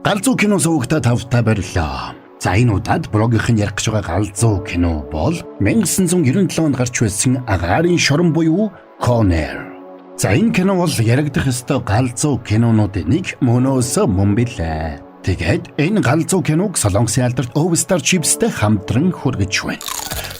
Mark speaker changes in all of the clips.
Speaker 1: Галзуу кино сувагта тавтай барилаа. За энэ удаад блогийнхэн ярих гэж байгаа галзуу кино бол 1997 онд гарч байсан агаарын шорон буюу Conner. За энэ кино бол яригдах ёстой галзуу кинонуудын нэг мөнөөсөө мөн билээ. Тэгээд энэ галзуу киног Солонгосын алдарт Ovstar Chips-тэй хамтран хүргэж байна.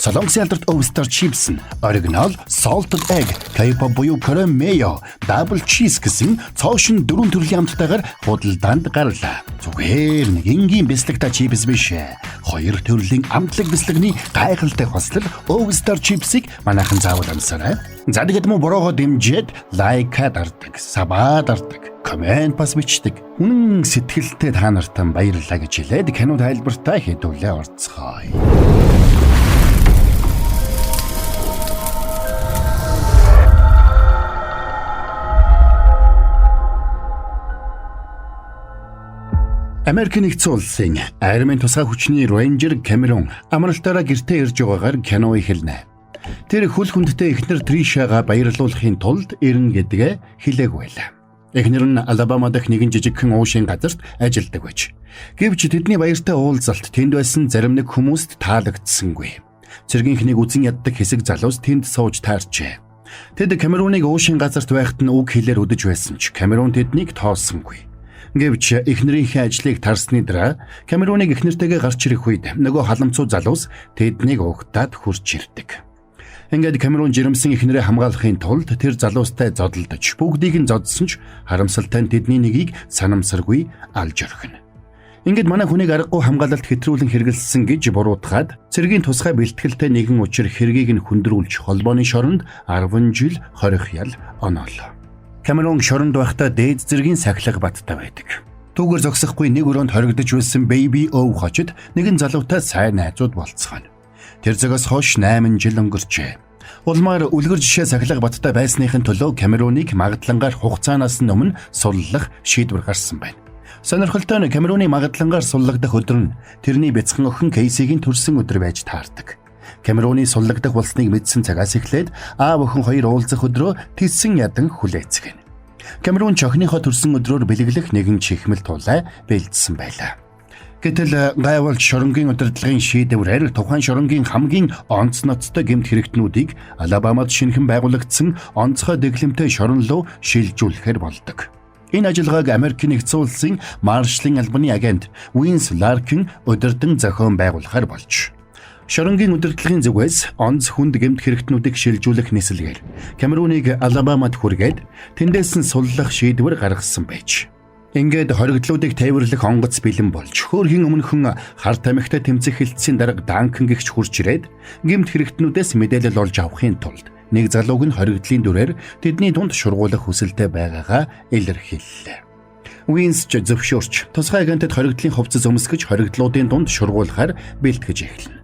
Speaker 1: Солонгосын алдарт Ovstar Chips нь оригинал Salted Egg, K-pop буюу Korean Mayo, Double Cheese гэсэн цоошин 4 төрлийн хамттайгаар худалдаанд гарлаа. Зүгээр нэг энгийн бэлтгэгтэй чипс биш. 2 төрлийн амтлаг бэлтгэгний гайхалтай хослол Ovstar Chips-ийг манайхан заавал амсаарай. За тэгээд мөн бороогоо дэмжиж лайкад ардаг, сабад ардаг, комент бас бичдэг. Үнэн сэтгэлтэй та нартай баярлалаа гэж хэлээд кино тайлбартаа хэдүүлээ орцгоё. Америкийн нэгдсэн улсын армийн тусгай хүчний Рейнжер Камерон амралтаараа гэртээ ирж байгаагаар кино эхэлнэ. Тэр хөл хүндтэй эхнэр Тришагаа баярлуулахын тулд ирнэ гэдгээ хэлээг байлаа. Эхнэр нь Алабама дахь нэгэн жижигхэн уушийн газарт ажилладаг байж. Гэвч тэдний баяртай уулзалт тэнд байсан зарим нэг хүмүүст таалагдсангүй. Цэргийнхнийг үзэн яддаг хэсэг залуус тэнд сууж таарчээ. Тэд Камероныг уушийн газарт байхад нь үг хэлээр өдөж байсан ч Камерон тэднийг тоолсонгүй. Гэвч эхнэрийнхээ ажлыг тарсны дараа Камероныг эхнэртэйгээ гарч ирэх үед нөгөө халамцуу залуус тэднийг угтаад хурж ирдэг. Ингээд Камерон жирэмсэн эхнэрээ хамгаалахын тулд тэр залуустай зодолдож бүгдийг нь зодсон ч харамсалтай нь тэдний нэгийг санамсаргүй алж орхино. Ингээд манай хүнийг аргагүй хамгаалалт хэтрүүлэн хэрэгэлсэн гэж буруутгаад цэргийн тусгай бэлтгэлтэй нэгэн учир хэргийг нь хүндрүүлж холбооны шоронд 10 жил хорих ял оноолоо. Камерон шоронд байхдаа дээд зэргийн сахилга баттай байдаг. Түүгээр зогсохгүй нэг өрөөнд хоригдож байсан Baby O хочид нэгэн залуутай сайн найзууд болцгооно. Тэр цагаас хойш 8 жил өнгөрчээ. Улмаар үлгэр жишээ сахилга баттай байсныхын төлөө Камероныг магадлангаар хугацаанаас өмнө суллах шийдвэр гарсан байна. Сонирхолтой нь Камероны магадлангаар суллагдах өдөр нь тэрний бяцхан охин Кейсигийн төрсөн өдөр байж таардаг. Камероны суллагдах болсныг мэдсэн цагаас эхлээд аав охин хоёр уулзах өдрөө тэссэн ядан хүлээцгэн. Камерон ч охиныхоо төрсөн өдрөөр бэлэглэх нэгэн чихмэл тулай бэлдсэн байлаа. Гэтэл гайвал шоронгийн удирдлагын шийдвэрээр тухайн шоронгийн хамгийн онц ноцтой гэмт хэрэгтнүүдийг Алабамад шинэхэн байгуулагдсан онцгой дэглэмтэй шорон руу шилжүүлэхээр болдог. Энэ ажиллагааг Америкийн нэгдсэн улсын маршалын албаны агент Vince Larkin удирдан зохион байгуулахаар болж. Шоронгийн удирдлагын зүгээс онц хүнд гэмт хэрэгтнүүдийг шилжүүлэх нислэгээр Камероныг Алабамад хүргээд тэндээс нь суллах шийдвэр гаргасан байж. Ингээд хоригдлуудыг тээвэрлэх онгоц бэлэн болж хөөрхийн өмнөхөн хар тамхитай тэмцэх хилцээний дарга Данкан гихч хурж ирээд гэмт хэрэгтнүүдээс мэдээлэл олж авахын тулд нэг залууг нь хоригдлын дүрээр тэдний дунд шургуулах хүсэлтэй байгаагаа илэрхийллээ. Vince ч зөвшөөрч тусгай агентад хоригдлын хувцас өмсгөж хоригдлуудын дунд шургуулахаар бэлтгэж эхэлнэ.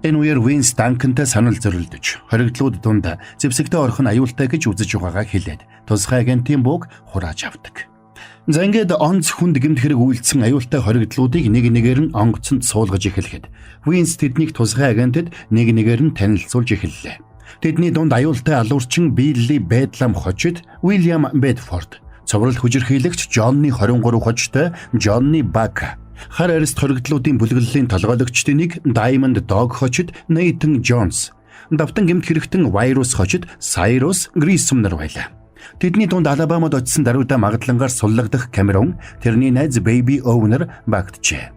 Speaker 1: Энэ үеэр Vince Данкантай санал зөрөлдөж хоригдлууд дунд зэвсэгтэй орох нь аюултай гэж үзэж байгаагаа хэлээд тусгай агентийн бууг хурааж авдаг. За ингээд онц хүнд гэмт хэрэг үйлдсэн аюултай хоригдлуудыг нэг нэгээр нь онгоцонд суулгаж эхлэхэд Vince тэднийг тусгай агентад нэг нэгээр нь танилцуулж эхэллээ. Тэдний дунд аюултай алуурчин Билли Бэдлам хочид William Bedford, цоврал хүчирхийлэгч Johnny 23 хочтой Johnny Baca, хар арист хоригдлуудын бүлэглэлийн толгойлогчдын нэг Diamond Dog хочид Nathan Jones, давтан гэмт хэрэгтэн Virus хочид Cyrus Grissom нар байлаа. Тэдний дунд Алабамад очисон даруйдаа магадлангаар суллагдах Камерон тэрний найз Baby O-нар багтжээ.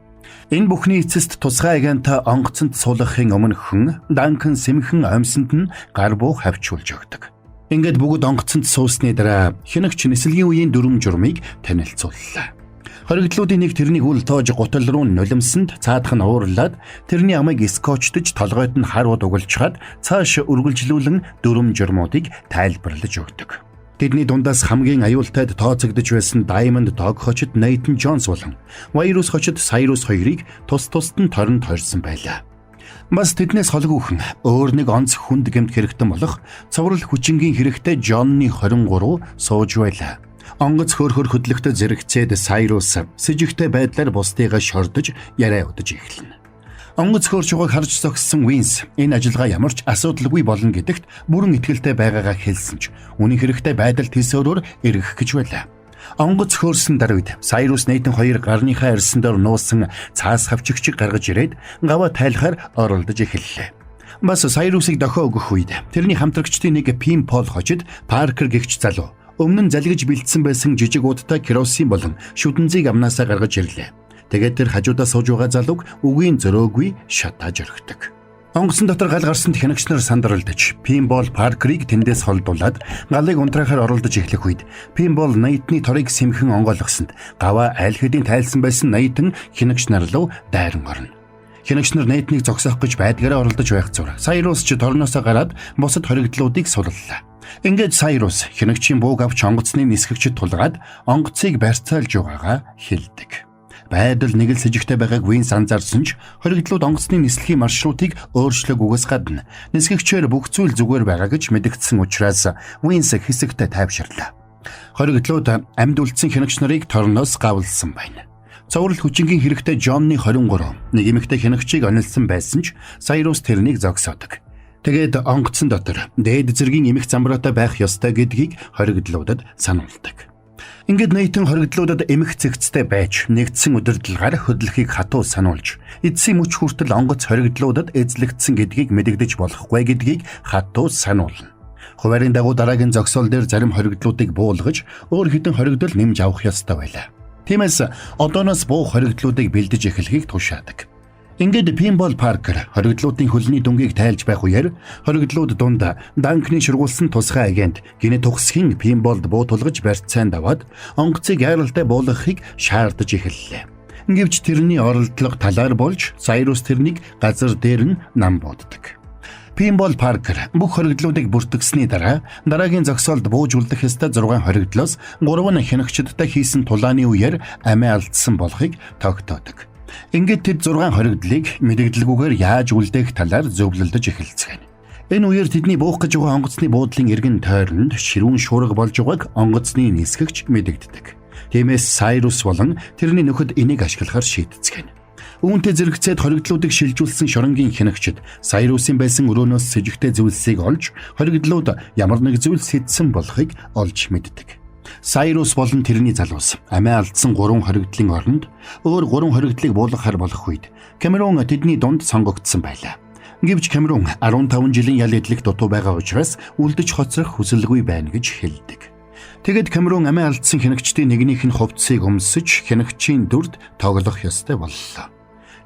Speaker 1: Энэ бүхний эцэст тусгай агент онгоцонд суулгахын өмнөхөн Данкан сэмхэн амьсанд нь гар буух хавчуулж өгдөг. Ингээд бүгд онгоцонд суусны дараа хянагч нислэгийн үеийн дүрм журмыг танилцууллаа. Хоригдлуудын нэг тэрнийг үл тоож гутал руу нулимсанд цаадах нь уурлаад тэрний амыг скотчдож толгойд нь харууд угалжгаад цааш үргэлжлүүлэн дүрм журмуудыг тайлбарлаж өгдөг. Тэдний дундаас хамгийн аюултайд тооцогдож байсан Diamond Dog хочид Nathan Jones болон Virus хочид Cyrus хоёрыг тус-тусад нь торонд хорьсон байлаа. Бас тэднээс холгүйхэн өөр нэг онц хүнд гэмт хэрэгтэн болох цоврал хүчингийн хэрэгтэй Johnny 23 сууж байлаа. Онгоц хөөрхөр хөдлөхтэй зэрэгцээд Cyrus сэжигтэй байдлаар бусдыгаа шордож яриа удаж эхэлнэ. Онгоц хөөрчгөөг харж зогссон Vince энэ ажиллагаа ямар ч асуудалгүй болно гэдэгт бүрэн итгэлтэй байгаагаа хэлсэн ч үнэн хэрэгтээ байдалд хэлсөөрөөр эргэх гэж байлаа. Онгоц хөөрсөн даруйд Сайрус нийтэн 2 гарныхаа арьсан дор нуусан цаас хавчигчиг гаргаж ирээд гаваа тайлахаар оролдож эхэллээ. Бас Сайрусыг дохио өгөх үед тэрний хамтрагчдын нэг Пимпол хожид Паркер гэгч залуу өмнө нь залгиж бэлдсэн байсан жижиг удаатай керосин болон шүтэнзийг амнаасаа гаргаж ирлээ. Тэгээд тэр хажуудаа сууж байгаа залууг үгийн зөрөөгүй шатааж орхидог. Онгоцон дотор гал гарсанд хянагч нар сандралдаж Пимпол Паркерыг тэндээс холдуулад галыг унтраахаар оролдож эхлэх үед Пимпол Нейтний торыг сэмхэн онгойлгосонд гаваа аль хэдийн тайлсан байсан Нейтэн хянагч нар руу дайран орно. Хянагч нар Нейтнийг зогсоох гэж байдгаараа оролдож байх зур Сайрус ч торноосоо гараад бусад хоригдлуудыг суллаа. Ингээд Сайрус хянагчийн бууг авч онгоцны нисгэгчд тулгаад онгоцыг барьцаалж байгаагаа хэлдэг. Байдал нэг л сэжигтэй байгааг Винс анзаарсан ч хоригдлууд онгоцны нислэгийн маршрутыг өөрчлөхгүйгээс гадна нисгэгчээр бүх зүйл зүгээр байгаа гэж мэдэгдсэн учраас Винс хэсэгтээ тайвширлаа. Хоригдлууд амьд үлдсэн хянагч нарыг торноос гавлсан байна. Цоврал хүчингийн хэрэгтэй Джонны 23 нэг эмэгтэй хянагчийг онилсан байсан ч Сайрус тэрнийг зогсоодог. Тэгээд онгоцон дотор дээд зэргийн эмэх замбраатай байх ёстой гэдгийг хоригдлуудад сануулдаг. Ингээд Нейтэн хоригдлуудад эмэх цэгцтэй байж нэгдсэн удирдлагаар хөдөлгөхийг хатуу сануулж эцсийн мөч хүртэл онгоц хоригдлуудад эзлэгдсэн гэдгийг мэдэгдэж болохгүй гэдгийг хатуу сануулна. Хуваарийн дагуу дараагийн зогсоол дээр зарим хоригдлуудыг буулгаж өөр хэдэн хоригдол нэмж авах ёстой байлаа. Тиймээс одооноос буу хоригдлуудыг бэлдэж эхлэхийг тушаадаг. Ингээд Пимпол Паркер хоригдлуудын хөлний дүнгийг тайлж байх үеэр хоригдлууд дунд Данкны ширгуулсан тусгай агент гинэ тухсхийн Пимполд буу тулгаж барьцаанд аваад онгоцыг яаралтай буулгахыг шаардаж эхэллээ. Гэвч тэрний оролдлого талаар болж Сайрус тэрнийг газар дээр нь нам бууддаг. Пимпол Паркер бүх хоригдлуудыг бүртгэсний дараагийн зогсоолд бууж үлдэх ёстой 6 хоригдлоос 3 нь хянагчдтай хийсэн тулааны үеэр амиа алдсан болохыг тогтоодог. Ингээд тэд 6 хоригдлыг мэдэгдэлгүйгээр яаж үлдээх талаар зөвлөлдөж эхэлцгээв. Энэ үеэр тэдний буух гэж байгаа онгоцны буудлын эргэн тойронд ширүүн шуурга болж байгааг онгоцны нисгэгч мэдэгддэг. Тиймээс Сайрус болон тэрний нөхөд энийг ашиглахаар шийдцгээв. Үүнтэй зэрэгцээд хоригдлуудыг шилжүүлсэн шоронгийн хянагчид Сайрусын байсан өрөөнөөс сэжигтэй зүйлсийг олж хоригдлууд ямар нэг зүйл сэдсэн болохыг олж мэддэг. Сайрус болон тэрний залуус амиа алдсан 3 хоригдлын оронд өөр 3 хоригдлыг буулгахаар болох үед Камерун тэдний дунд сонгогдсон байлаа. Гэвч Камерун 15 жилийн ял эдлэх дутуу байгаа учраас үлдэж хоцрох хүсэлгүй байна гэж хэлдэг. Тэгэд Камерун амиа алдсан хянагчдын нэгнийх нь хувцсыг өмсөж хянагчийн дүрд тоглох ёстой боллоо.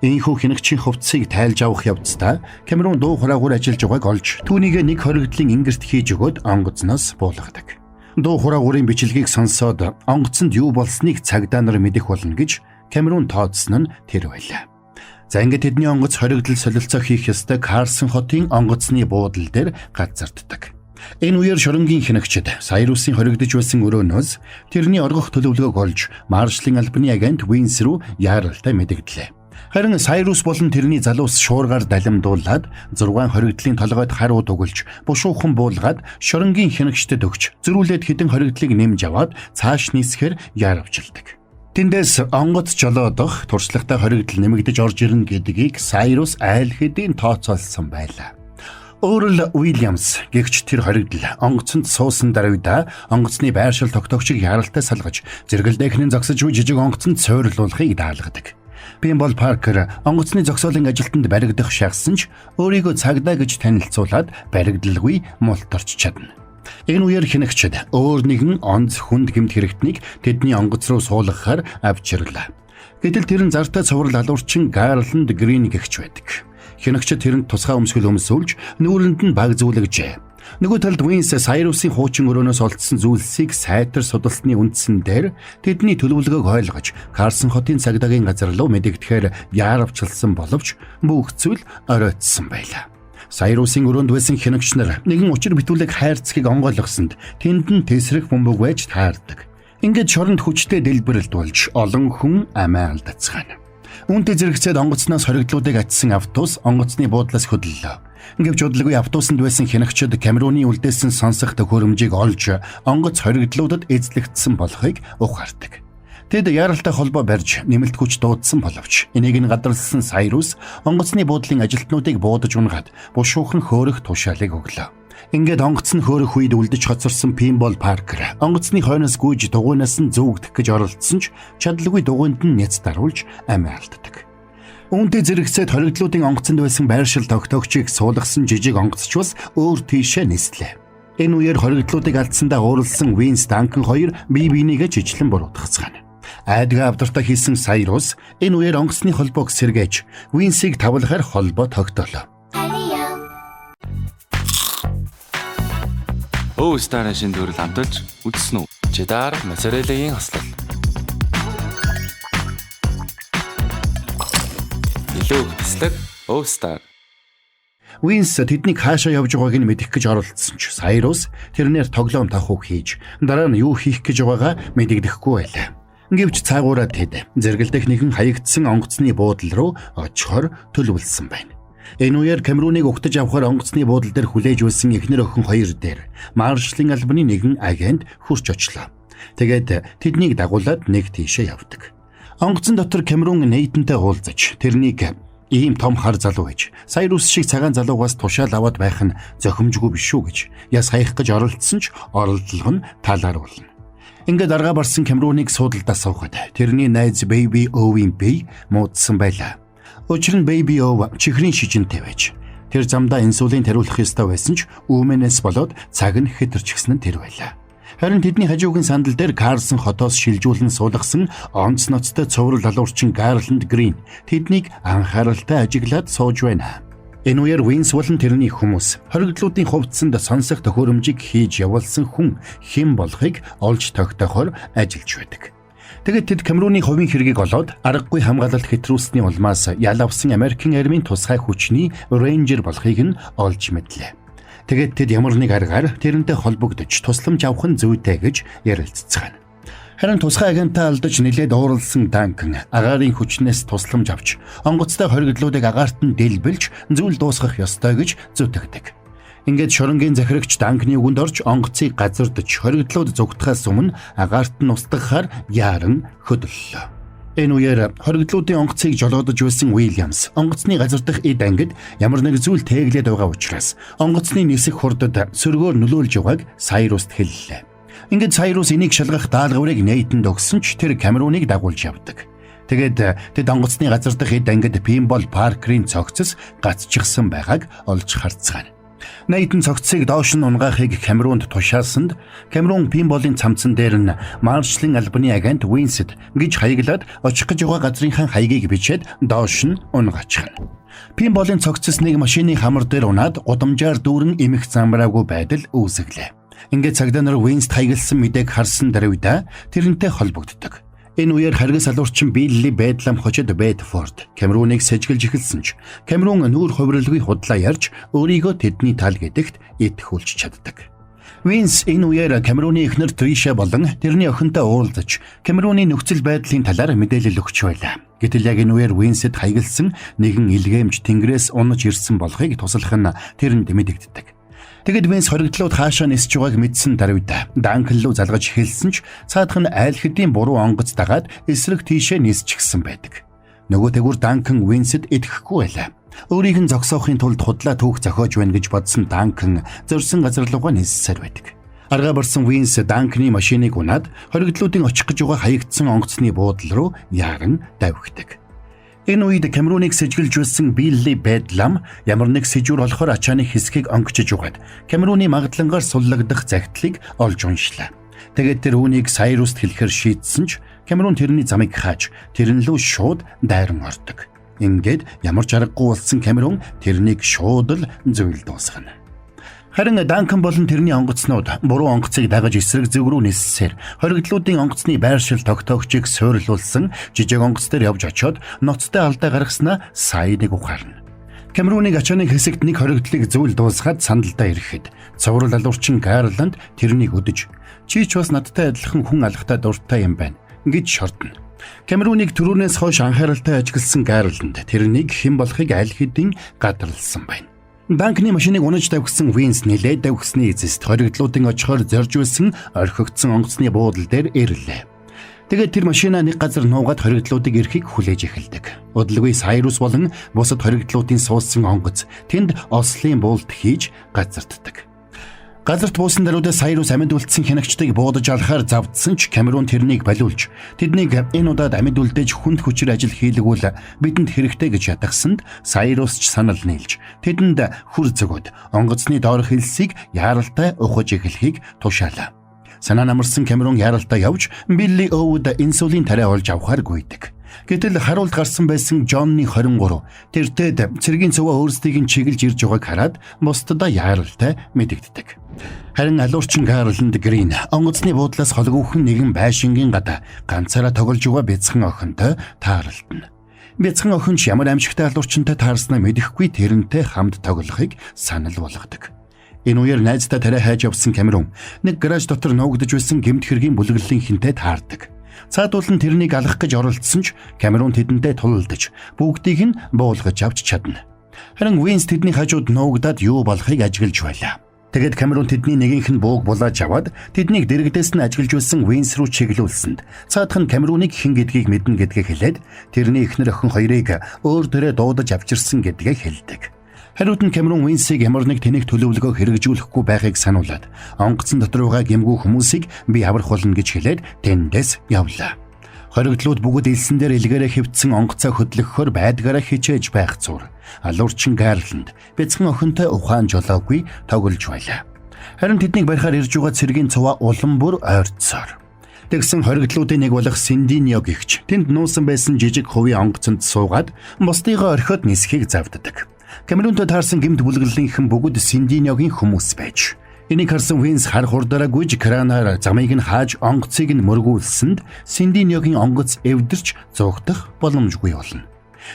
Speaker 1: Энэхүү хянагчийн хувцсыг тайлж авах явцдаа Камерун дуу хураагаар ажиллаж байгааг олж түүнийг нэг хоригдлын ингэрт хийж өгөөд онгоцноос буулгадаг. Дуу хураагуурын бичлэгийг сонсоод онгоцонд юу болсныг цагдаа нар мэдэх болно гэж Камерун тооцсон нь тэр байлаа. За ингээд тэдний онгоц хоригдол солилцоо хийх ёстой Карсон хотын онгоцны буудлын дээр газарддаг. Энэ үеэр шоронгийн хянагчид Сайрусын хоригдож байсан өрөөнөөс тэрний оргох төлөвлөгөөг олж маршлын албаны агент Винс руу яаралтай мэдэгдлээ. Харин Сайрус болон тэрний залуус шуургаар далимдуулаад 6 хоригдлын толгойд харуу дугулж бушуухан буулгаад шоронгийн хянагчдад өгч зөрүүлээд хэдэн хоригдлыг нэмж аваад цааш нисэхээр яаравчилдаг. Тэндээс онгоц жолоодох туршлагатай хоригдл нэмэгдэж орж ирнэ гэдгийг Сайрус айл хэдийн тооцоолсон байлаа. Өөрөөр Уильямс гэгч тэр хоригдл онгоцонд суусан даруйда онгоцны байршил тогтоогчийг яралтай салгаж зэрэгэл дэхнэн зогсож буй жижиг онгоцонд сойрлуулахыг даалгадаг. Пимпол Паркер онгоцны зогсоолын ажилтанд баригдах шахсан ч өөрийгөө цагдаа гэж танилцуулаад баригдалгүй мултарч чадна. Энэ үеэр хянагчид өөр нэгэн онц хүнд гэмт хэрэгтнийг тэдний онгоц руу суулгахаар авчирлаа. Гэтэл тэр нь зартай цуврал алуурчин Гарланд Грин гэгч байдаг. Хянагчид тэрэнд тусгай өмсгөл өмсүүлж нүүрэнд нь баг зүйлэгжээ. Нөгөө талд Винс Сайрусын хуучин өрөөнөөс олдсон зүйлсийг сайтар судалсны үндсэн дээр тэдний төлөвлөгөөг ойлгож Карсон хотын цагдаагийн газар руу мэдэгдэхээр яаравчилсан боловч бүх зүйл оройтсон байлаа. Сайрусын өрөөнд байсан хянагч нар нэгэн учир битүүлэг хайрцгийг онгойлгосонд тэнд нь тесрэх бөмбөг байж таардаг. Ингээд шоронд хүчтэй дэлбэрэлт болж олон хүн амиа алдацгаана. Үүнтэй зэрэгцээд онгоцноос хоригдлуудыг атсан автобус онгоцны буудлаас хөдлөлөө. Гэвч удалгүй автобусанд байсан хянагчид Камеруны үлдээсэн сонсох төхөөрөмжийг олж онгоц хоригдлуудад эзлэгдсэн болохыг ухаардаг. Тэд яаралтай холбоо барьж нэмэлт хүч дуудсан боловч энийг нь гадарлсан Сайрус онгоцны буудлын ажилтнуудыг буудаж унгаад бушуухан хөөрөх тушаалыг өглөө. Ингээд онгоц нь хөөрөх үед үлдэж хоцорсон Pinball Parker онгоцны хойноос гүйж дугуйнаас нь зүүгдэх гэж оролдсон ч чадлагүй дугуйнд нь няц даруулж амиа алддаг. Үүнтэй зэрэгцээд хоригдлуудын онгоцонд байсан байршил тогтоогчийг суулгасан жижиг онгоцч бас өөр тийшээ нислээ. Энэ үеэр хоригдлуудыг алдсандаа ууралсан Vince Duncan хоёр бие биенийгээ жижиглэн буруутгацгаана. Айдгаа авдартай хийсэн Cyrus энэ үеэр онгоцны холбоог сэргээж Vince-ийг тавлахаар холбоо тогтоолоо.
Speaker 2: Старын шин төрөл амталж үзсэн үү? Чедар моцареллагийн хослол. Илүү бислэг Стар.
Speaker 1: Vince тэднийг хаашаа явж байгааг нь мэдэх гэж оролдсон ч Cyrus тэрнээр тоглоом тавхуг хийж дараа нь юу хийх гэж байгаагаа мэдэгдэхгүй байлаа. Гэвч цаагаараа тэд зэрэгэлдэх нэгэн хаягдсан онгоцны буудлын руу очихоор төлөвлөсөн байна. Энэ үеэр Камеруныг угтаж авахар онгоцны буудлын дээр хүлээж байсан эхнэр охин хоёр дээр Маршалын албаны нэгэн агент хурч очлоо. Тэгээд тэднийг дагуулад нэг тийшээ явдаг. Онгоцон дотор Камерун Нейтэнтэй уулзаж тэрнийг ийм том хар залуу гэж Cyrus шиг цагаан залуугаас тушаал аваад байх нь зохимжгүй биш шүү гэж яс хаях гэж оролдсон ч оролдлого нь талааруулна. Ингээд аргаа барсан Камеруныг суудалдаа суухад тэрний найз Baby Owen бие муудсан байлаа. Учир нь Baby Ow чихрийн шижинтэй байж тэр замдаа инсулин тариулах ёстой байсан ч үүмэнээс болоод цаг нь хэтэрчихсэн нь тэр байлаа. Харин тэдний хажуугийн сандал дээр Carson хотоос шилжүүлэн суулгасан онц ноцтой цуврал алуурчин Garland Green тэднийг анхааралтай ажиглаад сууж байна. Энэ үеэр Vince болон тэрний хүмүүс хоригдлуудын хувцсанд сонсох төхөөрөмжийг хийж явуулсан хүн хэн болохыг олж тогтоохоор ажиллаж байдаг. Тэгэд тэд Камеруны хувийн хэргийг олоод аргагүй хамгаалалт хэтрүүлсний улмаас ялавсан Америкийн армийн тусгай хүчний Ranger болохыг нь олж мэдлээ. Тэгээд тэд ямар нэг аргаар тэрнтэй холбогдож тусламж авах нь зүйтэй гэж ярилццгаана. Харин тусгай агентаа алдаж нэлээд ууралсан Duncan агаарын хүчнээс тусламж авч онгоцтой хоригдлуудыг агаарт нь дэлбэлж зүйл дуусгах ёстой гэж зүтгэдэг. Ингээд шоронгийн захирагч Duncan-ы үгэнд орж онгоцыг газардж хоригдлууд зүгтхаас өмнө агаарт нь устгахаар яаран хөдөллөө. Энэ үеэр хоригдлуудын онгоцыг жолоодож байсан Williams онгоцны газардах эд ангид ямар нэг зүйл тээглээд байгаа учраас онгоцны нисэх хурдад сөргөөр нөлөөлж байгааг Cyrus-т хэллээ. Ингээд Cyrus энийг шалгах даалгаврыг Nathan-д өгсөн ч тэр Камеруныг дагуулж явдаг. Тэгээд тэд онгоцны газардах эд ангид Pinball Parker-ийн цогцос гацчихсан байгааг олж харцгаана. Nathan цогцсыг доош нь унгаахыг Камерунд тушаасанд Камерун Pinball-ийн цамцан дээр нь Marshall-ын албаны агент Vince-д гэж хаяглаад очих гэж байгаа газрынхан хаягийг бичээд доош нь унгаачихна. Pinball-ийн цогцос нэг машины хамар дээр унаад гудамжаар дүүрэн эмх замбраагүй байдал үүсгэлээ. Ингээд цагдаа нар Vince-д хаягдсан мэдээг харсан даруйда тэрнтэй холбогддог. Энэ үеэр харгас алуурчин Billy Bedlam хочод Bedford Камеруныг сэжгэлж эхэлсэн ч Камерун нүүр хувирлгүй худлаа ярьж өөрийгөө тэдний тал гэдэгт итгүүлж чаддаг. Vince энэ үеэр Камеруны эхнэр Trisha болон тэрний охинтой уулзаж Камеруны нөхцөл байдлын талаар мэдээлэл өгч байлаа. Гэтэл яг энэ үеэр Vince-д хаягдсан нэгэн илгээмж тэнгэрээс унаж ирсэн болохыг туслах нь тэрэнд мэдэгддэг. Тэгэд Vince хоригдлууд хаашаа нисэж байгааг мэдсэн даруйда Duncan руу залгаж эхэлсэн ч цаадах нь айл хэдийн буруу онгоц дагаад эсрэг тийшээ нисчихсэн байдаг. Нөгөө тэгүр Duncan Vince-д итгэхгүй байлаа. Өөрийг нь зогсоохын тулд худлаа түүх зохиож байна гэж бодсон Duncan зорьсон газар руугаа ниссээр байдаг. Аргаа барсан Vince Duncan-ы машиныг унаад хоригдлуудын очих гэж байгаа хаягдсан онгоцны буудлын руу яаран давхидаг. Энэ үед Камеруныг сэжгэлж байсан Billy Bedlam ямар нэг сэжүүр олохоор ачааны хэсгийг онгочж угаад Камеруны магадлангаар суллагдах загтлыг олж уншлаа. Тэгээд тэр үүнийг Cyrus-т хэлэхээр шийдсэн ч Камерун тэрний замыг хааж тэрэн лөө шууд дайран ордог. Ингээд ямар ч аргагүй болсон Камерун тэрнийг шууд л зүйл дуусгана. Харин Duncan болон тэрний онгоцнууд буруу онгоцыг дагаж эсрэг зүг рүү ниссээр хоригдлуудын онгоцны байршил тогтоогчийг суйрлуулсан жижиг онгоц дээр явж очиод ноцтой алдаа гаргаснаа сайныг ухаарна. Камеруныг ачааны хэсэгт нэг хоригдлыг зүйл дуусгаад сандалдаа ирэхэд цуврал алуурчин Garland тэрнийг өдөж "Чи ч бас надтай адилхан хүн алхахтай дуртай юм байна" гэж шортно. Камеруныг түрүүнээс хойш анхааралтай ажигласан Garland тэрнийг хэн болохыг аль хэдийн гадарлсан байна. Duncan-ы машиныг унаж давхсан Vince нэлээд давхсны эцэст хоригдлуудын очихоор зорж байсан орхигдсон онгоцны буудлын дээр ирлээ. Тэгээд тэр машинаа нэг газар нуугаад хоригдлуудыг эрхийг хүлээж эхэлдэг. Удалгүй Cyrus болон бусад хоригдлуудын суулсан онгоц тэнд ослын буулт хийж газарддаг. Газарт буусан даруйдаа Сайрус амьд үлдсэн хянагчдыг буудаж алахаар завдсан ч Камерун тэрнийг болиулж тэднийг энэ удаад амьд үлдээж хүнд хүчээр ажил хийлгүүл бидэнд хэрэгтэй гэж ятгсанд Сайрус ч санал нийлж тэдэнд хүр зөгөөд онгоцны доорх хэлсийг яаралтай ухаж эхлэхийг тушаалаа. Санаа намарсан Камерун яаралтай явж Билли Оуд инсулин тариа олж авахаар гүйдэг. Гэтэл харуулт гарсан байсан Джонны 23 тэртээд цэргийн цуваа өөрсдийг нь чиглэж ирж байгааг хараад бусдаа яаралтай мэдэгддэг. Харин алуурчин Гарланд Грин онгоцны буудлаас холгүйхэн нэгэн байшингийн гадаа ганцаараа тоглож байгаа бяцхан охинтой тааралдана. Бяцхан охин ч ямар амжигтай алуурчинтай таарснаа мэдэхгүй тэрнтэй хамт тоглохыг санал болгодог. Энэ үеэр найздаа тариа хайж явсан Камерун нэг гараж дотор нуугдж байсан гэмт хэргийн бүлэглэлийн хинтэй таардаг. Цаадуулан тэрнийг алах гэж оролдсон ч Камерун тэдэнтэй тулалдаж бүгдийг нь буулгаж авч чадна. Харин Винс тэдний хажууд нуугдаад юу болохыг ажиглаж байлаа. Тэгэд Камерун тэдний нэгийнх нь бууг булааж аваад тэднийг дэрэгдээс нь ажиглаж байсан Винс руу чиглүүлсэнд цаадах нь Камеруныг хэн гэдгийг мэднэ гэдгээ хэлээд тэрний эхнэр охин хоёрыг өөр дөрөө дуудаж авчирсан гэдгээ хэлдэг. Хариуд нь Камерун Винсийг ямар нэг тэнэг төлөвлөгөө хэрэгжүүлэхгүй байхыг сануулад онгоцон дотор байгаа гэмгүй хүмүүсийг би аврах болно гэж хэлээд тэндээс явлаа. Хоригдлууд бүгд элсэн дээр илгээрээ хэвтсэн онгоцоо хөдлөхөөр байдгаараа хичээж байх зур. Алуурчин Гарланд бяцхан охинтой ухаан жолоогүй тоглож байлаа. Харин тэднийг барихаар ирж байгаа цэргийн цуваа улам бүр ойртсоор. Тэгсэн хоригдлуудын нэг болох Синдиньо гэгч тэнд нуусан байсан жижиг хувийн онгоцонд суугаад бусдыгаа орхиод нисхийг завддаг. Камерунтой таарсан гэмт бүлэглэлийнхэн бүгд Синдиньогийн хүмүүс байж. Энийг харсан Винс хар хурдаараа гүйж кранаар замыг нь хааж онгоцыг нь мөргүүлсэнд Синдиньогийн онгоц эвдэрч зогтох боломжгүй болно.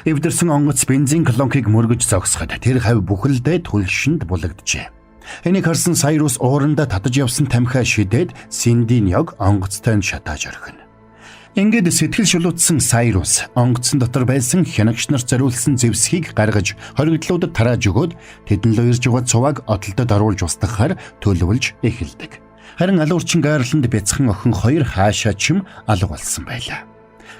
Speaker 1: Эвдэрсэн онгоц бензин колонкийг мөргөж зогсоход тэр хавь бүхэлдээ түлшинд булагджээ. Энийг харсан Сайрус уурандаа татаж явсан тамхиа шидээд Синдиньог онгоцтой нь шатааж орхино. Ингээд сэтгэл шулуутсан Сайрус онгоцон дотор байсан хянагч нар зориулсан зэвсгийг гаргаж хоригдлуудад тарааж өгөөд тэдэн лөө ирж байгаа цувааг одолдод оруулж устгахаар төлөвлөж эхэлдэг. Харин алуурчин Гарланд бяцхан охин хоёр хаашаа чим алга болсон байлаа.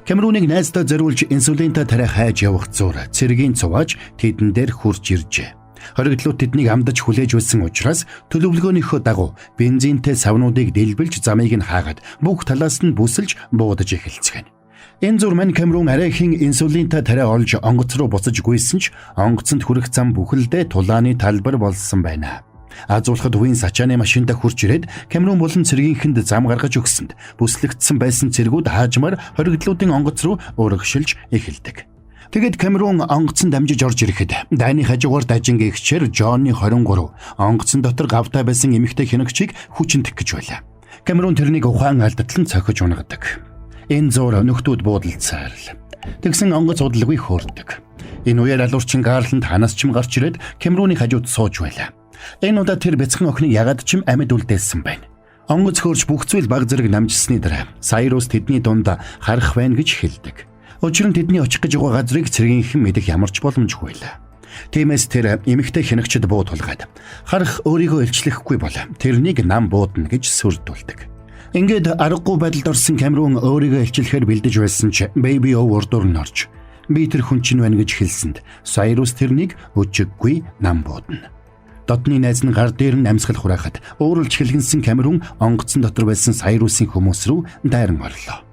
Speaker 1: Камеруныг найздаа зориулж инсулинтай тариа хайж явах зур цэргийн цувааж тэдэн дээр хурж иржээ. Хоригдлууд тэднийг амдаж хүлээж байсан учраас төлөвлөгөөнийхөө дагуу бензинтэй савнуудыг дэлбэлж замыг нь хаагаад бүх талаас нь бүсэлж буудаж эхэлцгэн. Энэ зур мань Камерун арайхийн инсулинтай тариа олж онгоц руу буцаж гүйсэн ч онгоцонд хүрэх зам бүхэлдээ тулааны талбар болсон байна. Азуулахад Винс ачааны машинда хурж ирээд Камерун болон цэргийнхэнд зам гаргаж өгсөнд бүслэгдсэн байсан цэргүүд хаажмаар хоригдлуудын онгоц руу урагшилж эхэлдэг. Тэгэд Камерун онгоцон дамжиж орж ирэхэд дайны хажуугаар дажин гэгчээр Джонны 23 онгоцон дотор гавтай байсан эмэгтэй хянагчийг хүчинтэх гэж байлаа. Камерун тэрнийг ухаан алдатлан цохиж унагадаг. Энэ зур нөхдүүд буудалцаар л. Тэгсэн онгоц удалгүй хөөрдөг. Энэ үеэр алуурчин Гарланд ханаас ч гарч ирээд Камеруны хажууд сууж байлаа. Энэ удаа тэр бяцхан охиныг ягаад ч амьд үлдээсэн байна. Онгоц хөөрч бүх зүйл баг зэрэг намжсны дараа Сайрус тэдний дунд харах байна гэж хэлдэг. Учир нь тэдний очих гэж байгаа газрыг цэргийнхэн мэдэх ямар ч боломжгүй байлаа. Тиймээс тэр эмэгтэй хянагчд буу тулгаад харах өөрийгөө илчлэхгүй бол тэрнийг нам буудна гэж сүрдүүлдэг. Ингээд аргагүй байдалд орсон Камерун өөрийгөө илчлэхээр бэлдэж байсан ч Baby O урдуур нь орж би тэр хүн чинь байна гэж хэлсэнд Сайрус тэрнийг өчиггүй нам буудна. Дотны найз нь гар дээр нь амьсгал хураахад ууралж хэлгэнсэн Камерун онгоцон дотор байсан Сайрусын хүмүүс рүү дайран орлоо.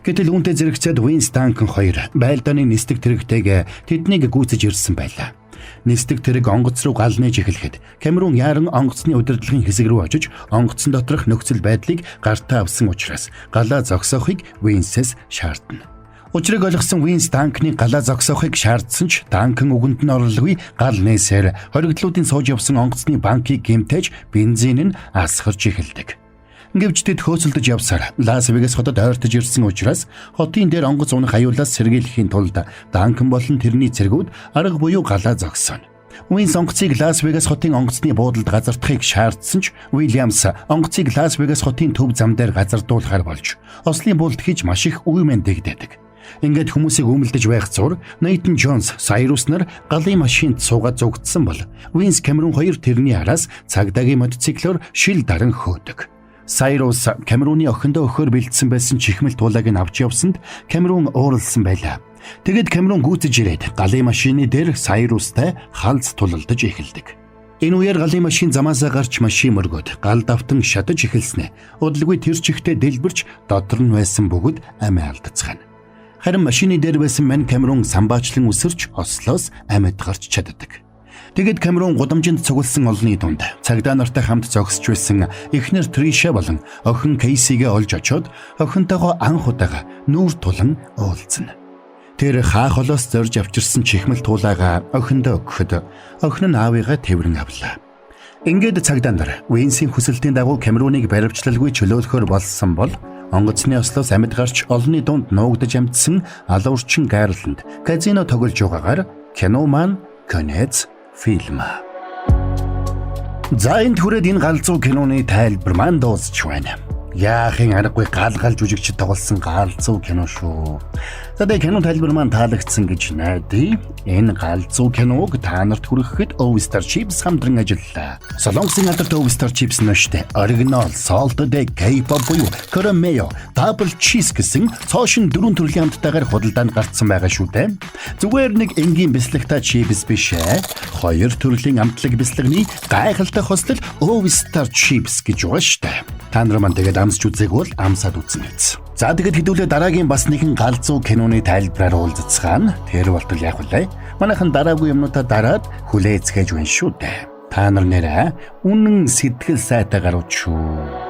Speaker 1: Гэтэл үүнтэй зэрэгцээд Винс Данкан хоёр байлдааны нисдэг тэрэгтэйг тэднийг гүйцэж ирсэн байлаа. Нисдэг тэрэг онгоц руу гал нээж эхлэхэд Камерун яаран онгоцны удирдлагын хэсэг рүү очиж онгоцон доторх нөхцөл байдлыг гартаа авсан учраас галаа зогсоохыг Винсээс шаардна. Учрыг ойлгосон Винс Данкны галаа зогсоохыг шаардсан ч Данкан үгэнд нь орлоггүй гал нээсээр хоригдлуудын сууж явсан онгоцны банкийг гэмтээж бензин нь асгарч эхэлдэг. Гэвч тэд хөөцөлдөж явсаар Лас Вегас хотод ойртож ирсэн учраас хотын дээр онгоц унах аюулаас сэргийлэхийн тулд Данкан болон тэрний цэргүүд арга буюу галаа зогсооно. Винс онгоцыг Лас Вегас хотын онгоцны буудалд газардахыг шаардсан ч Уильямс онгоцыг Лас Вегас хотын төв зам дээр газардуулахар болж ослын буулт хийж маш их үе мэдэгдээдэг. Ингээд хүмүүсийг өмөлдөж байх зур Нейтан Джонс, Сайрус нар галын машинд суугаад зүгтсэн бол Винс Камерун хоёр тэрний араас цагдаагийн мотоциклоор шил даран хөөдөг. Сайрус Камеруны охиндоо өхөр бэлдсэн байсан чихмэл туулайг нь авч явсанд Камерун ууралсан байлаа. Тэгэд Камерун гүйцэж ирээд галын машины дээр Сайрустай халз тулалдаж эхэлдэг. Энэ үеэр галын машин замаасаа гарч машин мөргөд гал давтан шатаж эхэлснэ. Удалгүй тэр чихтэй дэлбэрч дотор нь байсан бүгд амиа алдацгаана. Харин машины дээр байсан мань Камерун самбаачлан үсэрч ослоос амьд гарч чаддаг. Тэгэд Камерун гудамжинд цугласан олонний дунд цагдаа нартай хамт зогсож байсан эхнэр Триша болон охин Кейсигээ олж очоод охинтойгоо анх удаага нүүр тулан уулзна. Тэр хаа холоос зорж авчирсан чихмэл туулайгаа охиндоо өгөхөд охин нь аавыгаа тэрэн авлаа. Ингээд цагдаа нар Винсийн хүсэлтийн дагуу Камеруныг баривчлалгүй чөлөөлөхөр болсон бол онгоцны ослоос амьд гарч олонний дунд нуугдаж амтсан алуурчин Гарланд казино тоглож байгаагаар кино маань конец фильм. За энэ түрээд энэ галзуу киноны тайлбар маань дуусч байна. Яахын аргагүй гал жүжигчд тоглосон галзуу кино шүү. Тэгээд кино тайлбар маань таалагдсан гэж найдаа. Энэ галзуу киног та нарт хүрэхэд Ovstar Chips хамтран ажиллалаа. Солонгосын алдарт Ovstar Chips нөштэй оригинал salted egg, K-pop буюу Caramel, double cheese гэсэн цоошин 4 төрлийн хамттайгаар худалдаанд гарцсан байгаа шүү дээ. Зүгээр нэг энгийн бислэгтэй chips биш ээ. 2 төрлийн амтлаг бислэгний гайхалтай хослол Ovstar Chips гэж байгаа шүү дээ. Та нар маань тэгээд амсч үзээг бол амсаад үзнэ биз. За тэгэд хэдүүлээ дараагийн бас нэгэн галзуу киноны тайлбараар уулзцгаана. Тэр болтол яг үлээ. Манайхан дараагүй юмнуудаа дараад хүлээцгээж байна шүү дээ. Та нар нэрээ үнэн сэтгэл сайтаа гарууд шүү.